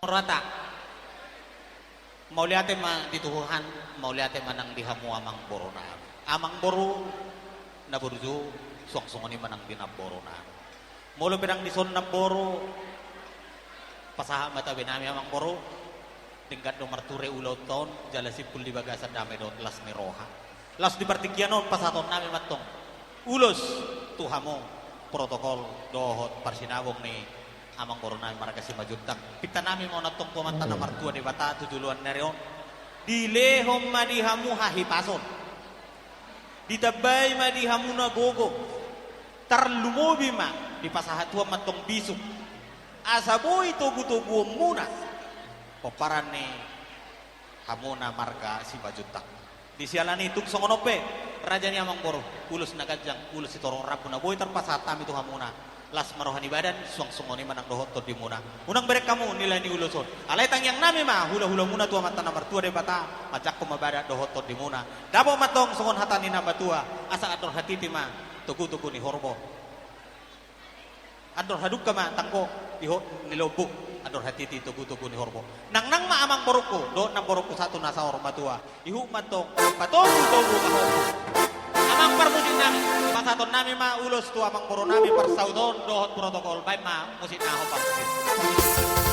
rata mauliate ma dituhuhan mauliate manang dihamu amang boro na amang boro na burju song-songoni manang dinaboro na mulo pirang dison na boro pasaha mata binami amang boro tingkat nomor ture ulo ton jala sipul di bagasan dame dot las ni roha las di partikiano pasaton nami matong ulos tuhamo protokol dohot parsinabong ni amang corona marga si majutak pita nami mau natong pumanta na martua di bata tujuluan nerion dilehom madihamu hahipason ditabay madihamu na gogo tarlumobi ma di pasahatua matong bisuk asaboy tugu-tugu muna paparan ni hamuna marga si majutak di sialani tuk songonope raja ni amang boro ulus nagajang ulus si torong rabu na boy tarpasatam itu hamuna las marohani badan suang-suangoni manang dohot to di muna unang berek kamu nilai ni uluson alay tang yang nami mah hula-hula muna tua mata nomor tua de bata macak ko mabada dohot to di muna dabo matong songon hatani na batua asa ador hatiti ma tugu-tugu ni horbo ador haduk kama tangko nilobuk ador hatiti tugu-tugu ni horbo nang ma amang boroko do nang boroko satu nasa hormatua ihu matong patong tugu kahorbo amang permusik nami pasaton nami ma ulos tu amang boro nami persaudon dohot protokol baik ma musik naho parmusik